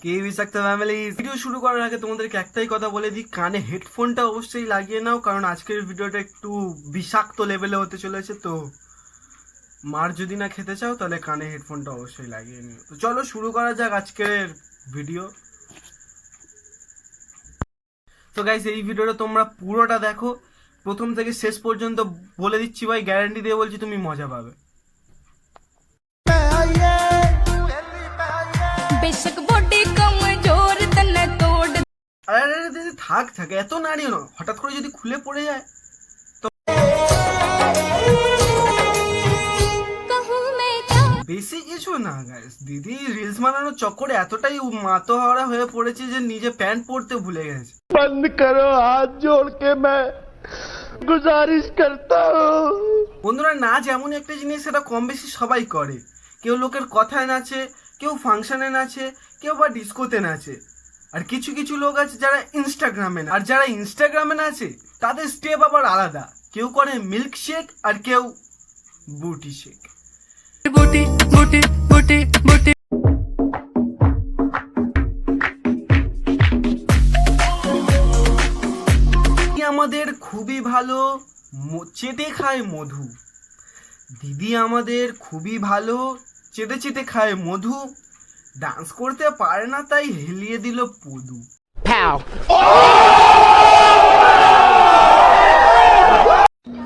কে বিশাক্ত family video শুরু করার আগে তোমাদেরকে একটাই কথা বলে দিই, কানে হেডফোনটা অবশ্যই লাগিয়ে নাও, কারণ আজকের ভিডিওটা একটু বিষাক্ত লেভেলে হতে চলেছে। তো মার যদি না খেতে চাও তাহলে কানে হেডফোনটা অবশ্যই লাগিয়ে নিও। তো চলো শুরু করা যাক আজকের ভিডিও। তো গাইস, এই ভিডিওটা তোমরা পুরোটা দেখো, প্রথম থেকে শেষ পর্যন্ত। বলে দিচ্ছি ভাই, গ্যারান্টি দিয়ে বলছি তুমি মজা পাবে। আরে দিদি থাক থাক, এত নাড়িও না, হঠাৎ করে যদি খুলে পড়ে যায় তো। বেশি কিছু না গাইস, দিদি রিলস বানানোর চক্করে এতটাই মাতোহারা হয়ে পড়েছে যে নিজে প্যান্ট পরতে ভুলে গেছে। बंद करो, हाथ जोड़ के मैं गुजारिश करता हूँ। বন্ধুরা, নাচ এমন একটা জিনিস, সেটা কম বেশি সবাই করে। কেউ লোকের কথায় নাচে, কেউ ফাংশনে নাচে, কেউ বা ডিস্কোতে নাচে। আর কিছু কিছু লোক আছে যারা ইনস্টাগ্রামে, আর যারা ইনস্টাগ্রামে নাচে তাদের স্টেপ আবার আলাদা। কেউ করে মিল্ক শেক আর কেউ বুটি শেক। বুটি বুটি বুটি বুটি আমাদের খুবই ভালো চেটে খায় মধু। দিদি আমাদের খুবই ভালো চেটে চেটে খায় মধু। ডান্স করতে পারে না তাই হেলিয়ে দিল পদু।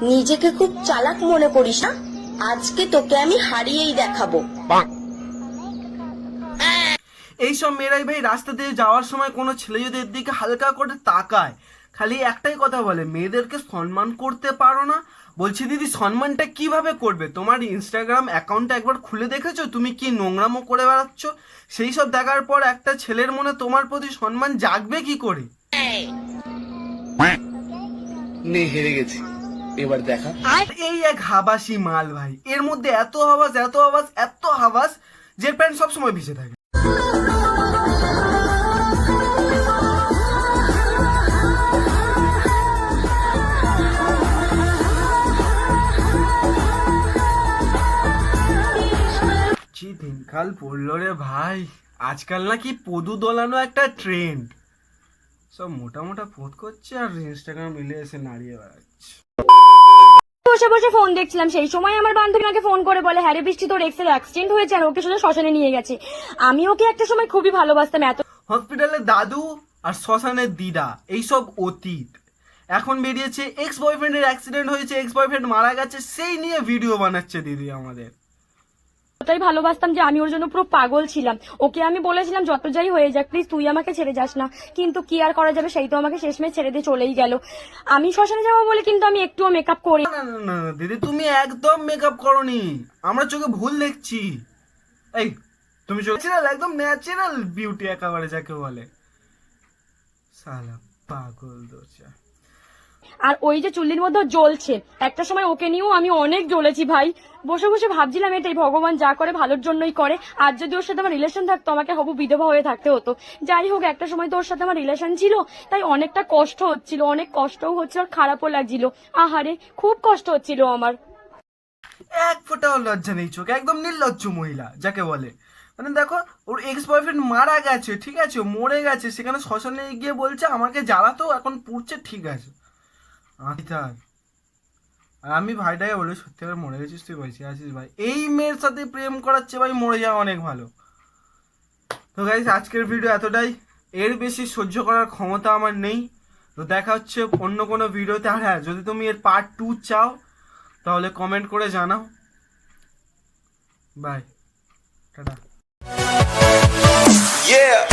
নিজেকে খুব চালাক মনে করিস না, আজকে তোকে আমি হারিয়েই দেখাবো। এইসব মেয়েরাই ভাই রাস্তা দিয়ে যাওয়ার সময় কোনো ছেলে যদি এর দিকে হালকা করে তাকায়, খালি একটাই কথা বলে, মেয়েদেরকে সম্মান করতে পারো না। বলছি দিদি, সম্মানটা কিভাবে করবে? তোমার ইনস্টাগ্রাম অ্যাকাউন্টটা একবার খুলে দেখেছো তুমি কি নোংরামো করে বেড়াচ্ছ? সেই সব দেখার পর একটা ছেলের মনে তোমার প্রতি সম্মান জাগবে কি করে? হেরে গেছি, এবার দেখা। এই এক হাবাসি মাল ভাই, এর মধ্যে এত হাবাস এত হাবাস এত হাবাস যে প্যান্ট সবসময় ভিজে থাকে। দিনকাল পড়লো রে ভাই, আজকাল নাকি পদু দোলানো একটা ট্রেন্ড। সব মোটা মোটা পোস্ট করছে আর ইনস্টাগ্রাম মিলে এসে নাড়িয়ে বেড়াচ্ছে। বসে বসে ফোন দেখছিলাম, সেই সময় আমার বান্ধবী আমাকে ফোন করে বলে, হ্যাঁ রে বৃষ্টি, তোর এক্সের অ্যাক্সিডেন্ট হয়েছে আর ওকে শুধু শ্মশানে নিয়ে গেছে। আমি ওকে একটা সময় খুবই ভালোবাসতাম, এত হসপিটালে দাদু আর শ্মশানের দিদা এইসব অতীত। এখন বেরিয়েছে এক্স বয়ফ্রেন্ডের অ্যাক্সিডেন্ট হয়েছে, এক্স বয়ফ্রেন্ড মারা গেছে, সেই নিয়ে ভিডিও বানাচ্ছে দিদি আমাদের। ওটাই ভালোবাসতাম যে আমি ওর জন্য পুরো পাগল ছিলাম। ওকে আমি বলেছিলাম যত যাই হয়ে যাক প্লিজ তুই আমাকে ছেড়ে যাস না, কিন্তু কি আর করা যাবে, সেই তো আমাকে শেষমেশ ছেড়ে দিয়ে চলেই গেল। আমি শ্মশানে যাবো বলে কিন্তু আমি একটুও মেকআপ করি না না না না দিদি, তুমি একদম মেকআপ করনি, আমরা চোখে ভুল দেখছি। এই তুমি ন্যাচারাল, একদম ন্যাচারাল বিউটি একেবারে যাকে বলে। সালা পাগল দোচা। আর ওই যে চুল্লির মধ্যে জ্বলছে, একটা সময় ওকে নিয়েও আমি অনেক জ্বলেছি ভাই। বসে বসে ভাবছিলাম এটাই, ভগবান যা করে ভালোর জন্যই করে। আর যদি ওর সাথে আমার রিলেশন থাকতো আমাকে হবু বিধবা হয়ে থাকতে হতো। যাই হোক, একটা সময় তো ওর সাথে আমার রিলেশন ছিল, তাই অনেকটা কষ্ট হচ্ছিল, অনেক কষ্টও হচ্ছিল আর খারাপও লাগছিল। আহারে খুব কষ্ট হচ্ছিল আমার। এক ফোঁটাও লজ্জা নেই চোখে, একদম নির্লজ্জ মহিলা যাকে বলে। মানে দেখো, ওর এক্স বয়ফ্রেন্ড মারা গেছে, ঠিক আছে, মরে গেছে, সেখানে শ্মশানে গিয়ে বলছে আমাকে জ্বালাতো এখন পুড়ছে, ঠিক আছে। আর আমি ভাইটাকে বলি, সত্যি করে মরে গেছিস, তুই বেঁচে আছিস ভাই, এই মেয়ের সাথে প্রেম করাচ্ছে ভাই, মরে যাওয়া অনেক ভালো। তো গাইস, আজকের ভিডিও এতটাই, এর বেশি সহ্য করার ক্ষমতা আমার নেই। তো দেখা হচ্ছে অন্য কোনো ভিডিওতে। আর হ্যাঁ, যদি তুমি এর পার্ট 2 চাও তাহলে কমেন্ট করে জানাও। বাই, টাটা। Yeah.